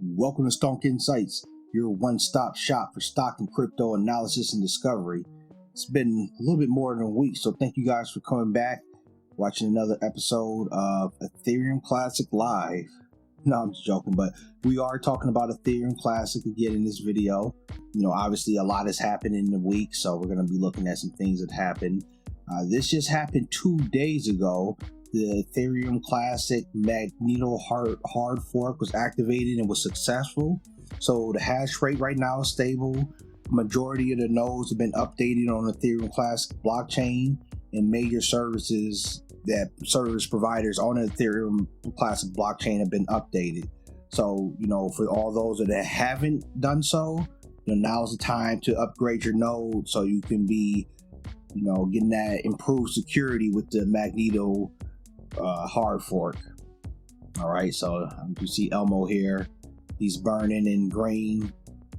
Welcome to Stonk Insights, your one-stop shop for stock and crypto analysis and discovery. It's been a little bit more than a week, so thank you guys for coming back, watching another episode of Ethereum Classic Live. No, I'm just joking, but we are talking about Ethereum Classic again in this video. Obviously a lot has happened in the week, so we're going to be looking at some things that happened. This just happened 2 days ago. The Ethereum Classic Magneto hard fork was activated and was successful. So the hash rate right now is stable. Majority of the nodes have been updated on Ethereum Classic blockchain, and major service providers on the Ethereum Classic blockchain have been updated. So, for all those that haven't done so, now's the time to upgrade your node so you can be, getting that improved security with the Magneto hard fork. All right, so you see Elmo here. He's burning in green,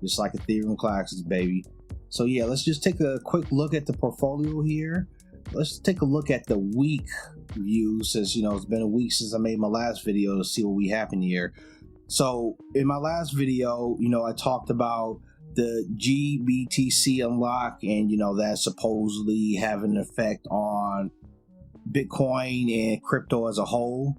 just like Ethereum Classic, baby. So yeah, let's just take a quick look at the portfolio here. Let's take a look at the week view, since it's been a week since I made my last video, to see what we happened here. So in my last video, I talked about the GBTC unlock, and that supposedly having an effect on Bitcoin and crypto as a whole.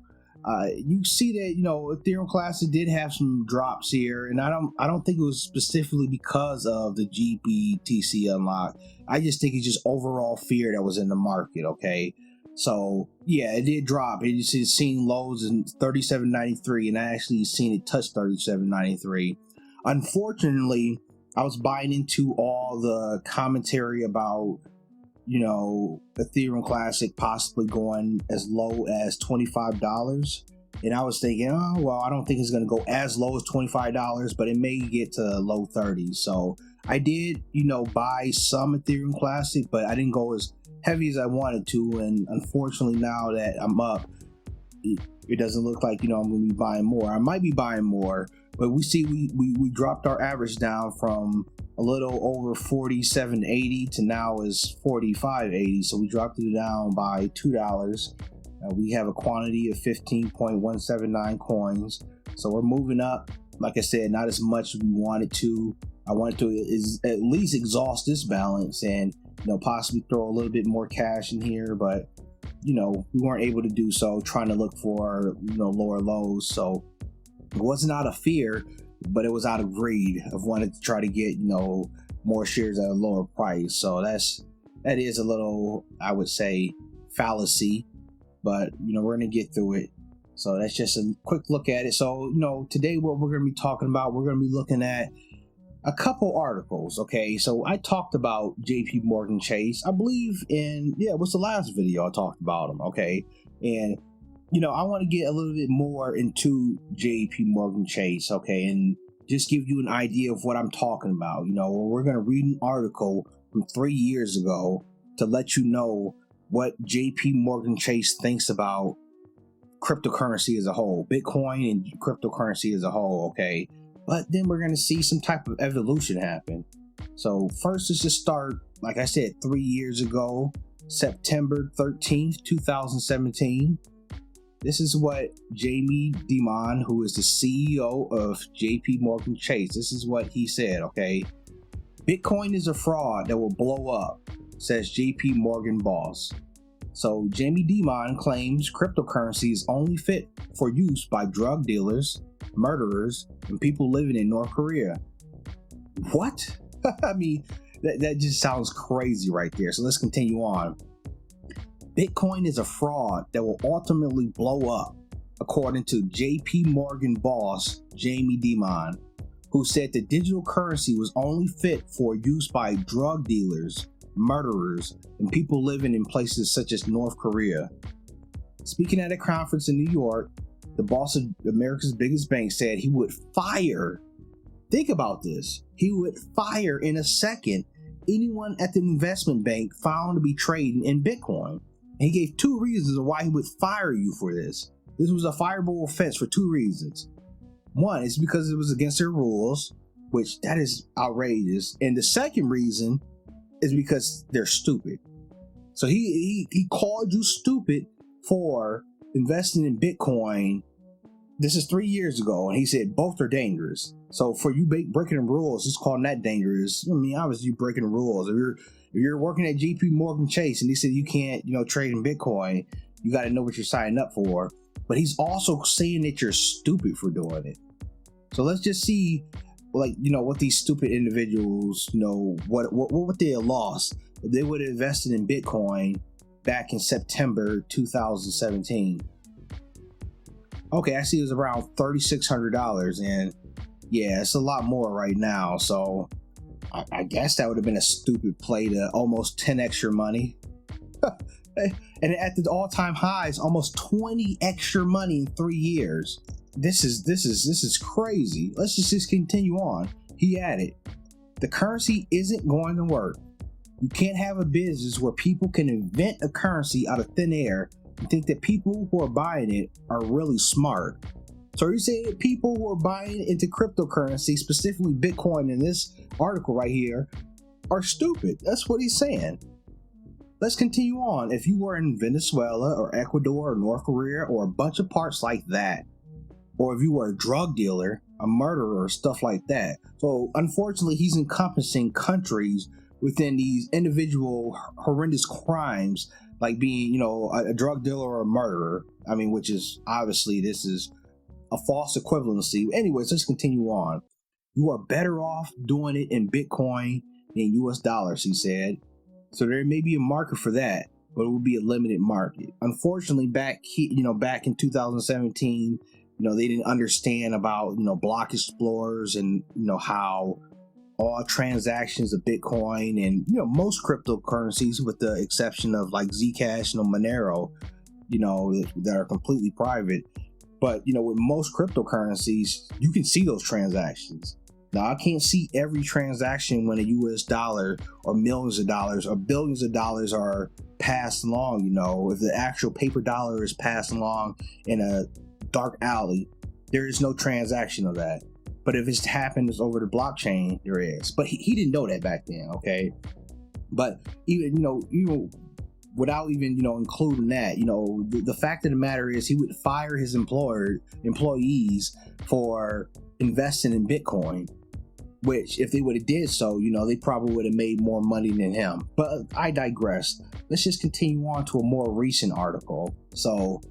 You see that Ethereum Classic did have some drops here, and I don't think it was specifically because of the GBTC unlock. I just think it's just overall fear that was in the market. Okay, so yeah, it did drop. It's seen lows in 37.93, and I actually seen it touch 37.93. Unfortunately, I was buying into all the commentary about Ethereum Classic possibly going as low as $25. And I was thinking, I don't think it's going to go as low as $25, but it may get to low 30s. So I did, buy some Ethereum Classic, but I didn't go as heavy as I wanted to. And unfortunately, now that I'm up, it doesn't look like, I'm going to be buying more. I might be buying more, but we see we dropped our average down from a little over 47.80 to now is 45.80. So we dropped it down by $2. We have a quantity of 15.179 coins. So we're moving up. Like I said, not as much as we wanted to. I wanted to at least exhaust this balance and possibly throw a little bit more cash in here, but we weren't able to do so, trying to look for lower lows. So it wasn't out of fear, but it was out of greed of wanting to try to get more shares at a lower price. So that is a little, I would say, fallacy, but we're gonna get through it. So that's just a quick look at it. So today what we're gonna be talking about, we're gonna be looking at a couple articles. Okay, so I talked about JPMorgan Chase, I believe it was the last video I talked about them. Okay, and I want to get a little bit more into JPMorgan Chase, okay, and just give you an idea of what I'm talking about. We're going to read an article from 3 years ago to let you know what JPMorgan Chase thinks about cryptocurrency as a whole, Bitcoin and cryptocurrency as a whole, okay? But then we're going to see some type of evolution happen. So first, let's just start, like I said, 3 years ago, September 13th, 2017. This is what Jamie Dimon, who is the CEO of JPMorgan Chase, this is what he said, okay? Bitcoin is a fraud that will blow up, says JPMorgan boss. So Jamie Dimon claims cryptocurrency is only fit for use by drug dealers, murderers, and people living in North Korea. What? I mean, that just sounds crazy right there. So let's continue on. Bitcoin is a fraud that will ultimately blow up, according to JPMorgan boss Jamie Dimon, who said the digital currency was only fit for use by drug dealers, murderers, and people living in places such as North Korea. Speaking at a conference in New York, the boss of America's biggest bank said he would fire, think about this, he would fire in a second anyone at the investment bank found to be trading in Bitcoin. And he gave 2 reasons why he would fire you for this. This was a fireable offense for 2 reasons. One is because it was against their rules, which that is outrageous. And the second reason is because they're stupid. So he called you stupid for investing in Bitcoin This is 3 years ago, and he said both are dangerous. So for you breaking the rules, he's calling that dangerous. I mean, obviously you breaking the rules. If you're working at JPMorgan Chase and he said you can't, trade in Bitcoin, you got to know what you're signing up for. But he's also saying that you're stupid for doing it. So let's just see, what these stupid individuals, what they have lost if they would have invested in Bitcoin back in September 2017. Okay, I see it was around $3,600, and yeah, it's a lot more right now. So I guess that would have been a stupid play to almost 10x your money. And at the all-time highs, almost 20 extra money in 3 years. This is crazy. Let's just continue on. He added, the currency isn't going to work. You can't have a business where people can invent a currency out of thin air and think that people who are buying it are really smart. So you say that people who are buying into cryptocurrency, specifically Bitcoin in this article right here, are stupid. That's what he's saying. Let's continue on. If you were in Venezuela or Ecuador or North Korea or a bunch of parts like that, or if you were a drug dealer, a murderer, or stuff like that. So unfortunately, he's encompassing countries within these individual horrendous crimes, like being, a drug dealer or a murderer. I mean, which is obviously this is a false equivalency. Anyways, let's continue on. You are better off doing it in Bitcoin than US dollars, he said. So there may be a market for that, but it will be a limited market. Unfortunately, back in 2017, they didn't understand about, block explorers and, how all transactions of Bitcoin and, most cryptocurrencies, with the exception of like Zcash and Monero, that are completely private. But, with most cryptocurrencies, you can see those transactions. Now, I can't see every transaction when a US dollar or millions of dollars or billions of dollars are passed along. If the actual paper dollar is passed along in a dark alley, there is no transaction of that. But if it happens over the blockchain, there is. But he didn't know that back then, okay? But even without even including that, the fact of the matter is he would fire his employees for investing in Bitcoin, which if they would have did so, they probably would have made more money than him. But I digress. Let's just continue on to a more recent article. So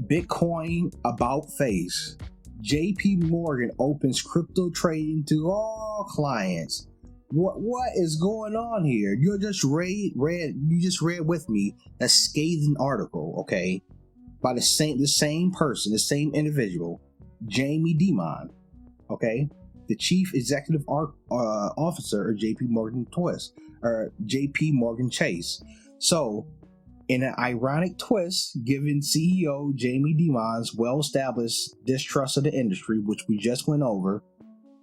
Bitcoin about face. JPMorgan opens crypto trading to all clients. What is going on here? You just read with me a scathing article, okay, by the same person, the same individual, Jamie Dimon, okay, the chief executive officer of JPMorgan Chase. So, in an ironic twist, given CEO Jamie Dimon's well-established distrust of the industry, which we just went over,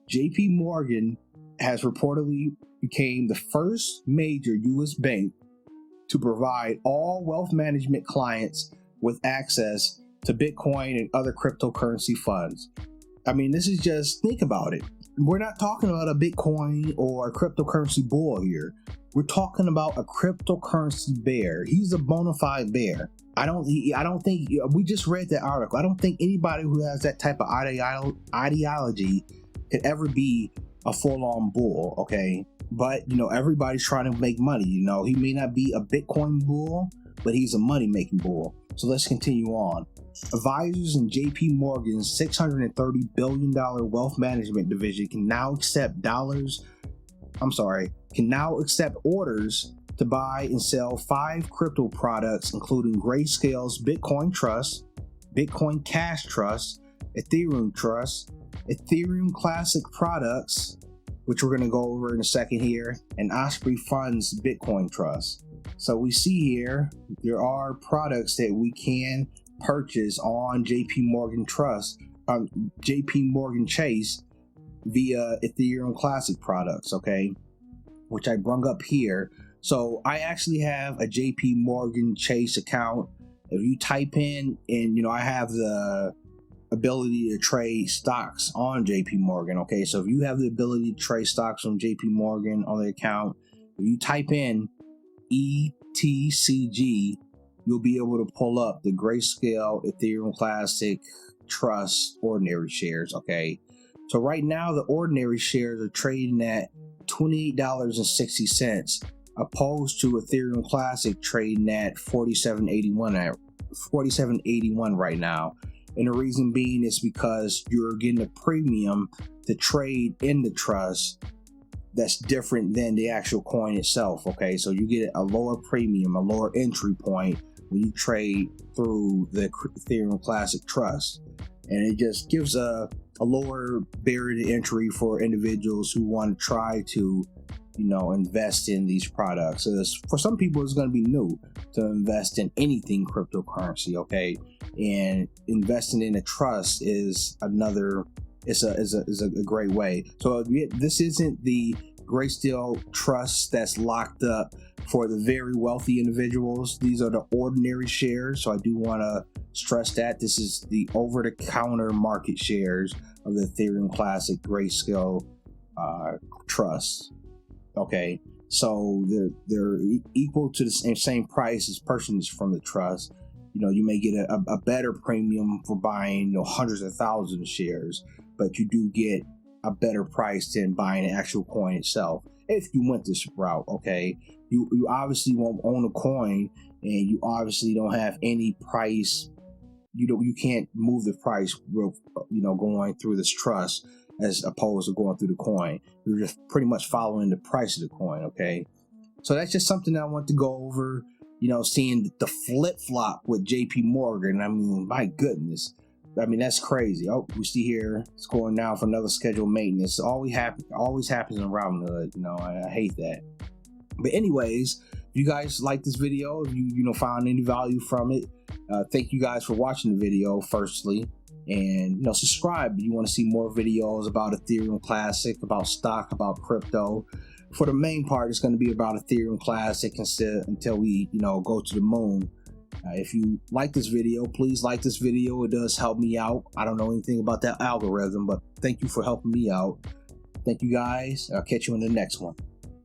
JPMorgan has reportedly became the first major U.S. bank to provide all wealth management clients with access to Bitcoin and other cryptocurrency funds. I mean, this is just, think about it. We're not talking about a Bitcoin or a cryptocurrency bull here. We're talking about a cryptocurrency bear. He's a bona fide bear. I don't think, we just read that article. I don't think anybody who has that type of ideology could ever be a full-on bull, okay? But, everybody's trying to make money, He may not be a Bitcoin bull, but he's a money-making bull. So let's continue on. Advisors in JPMorgan's $630 billion wealth management division can now accept orders to buy and sell 5 crypto products, including Grayscale's Bitcoin Trust, Bitcoin Cash Trust, Ethereum Trust, Ethereum Classic products, which we're going to go over in a second here, and Osprey Funds Bitcoin Trust. So we see here, there are products that we can purchase on JPMorgan Chase via Ethereum Classic products, okay, which I brung up here. So I actually have a JPMorgan Chase account. If you type in, and I have the ability to trade stocks on JPMorgan, okay, so if you have the ability to trade stocks on JPMorgan on the account, if you type in ETCG, you'll be able to pull up the Grayscale Ethereum Classic Trust ordinary shares. Okay, so right now the ordinary shares are trading at $28.60, opposed to Ethereum Classic trading at $47.81 right now. And the reason being is because you're getting a premium to trade in the trust that's different than the actual coin itself. Okay, so you get a lower premium, a lower entry point when you trade through the Ethereum Classic Trust, and it just gives a lower barrier to entry for individuals who want to try to, invest in these products. So for some people, it's going to be new to invest in anything cryptocurrency. Okay, and investing in a trust is another. Is a great way. So this isn't the Grayscale Trust that's locked up for the very wealthy individuals. These are the ordinary shares. So I do want to stress that this is the over-the-counter market shares of the Ethereum Classic Grayscale Trust. Okay, so they're equal to the same price as purchased from the trust. You may get a better premium for buying hundreds of thousands of shares, but you do get a better price than buying the actual coin itself if you went this route. Okay, you obviously won't own a coin, and you obviously don't have any price. You can't move the price, going through this trust as opposed to going through the coin. You're just pretty much following the price of the coin. Okay, so that's just something that I want to go over. Seeing the flip-flop with JPMorgan. I mean, my goodness. I mean, that's crazy. Oh, we see here it's going now for another scheduled maintenance. Always happens in Robinhood. I hate that. But anyways, if you guys like this video, if you found any value from it, thank you guys for watching the video firstly. And subscribe if you want to see more videos about Ethereum Classic, about stock, about crypto. For the main part, it's going to be about Ethereum Classic until we go to the moon. If you like this video, please like this video. It does help me out. I don't know anything about that algorithm, but thank you for helping me out. Thank you guys. I'll catch you in the next one.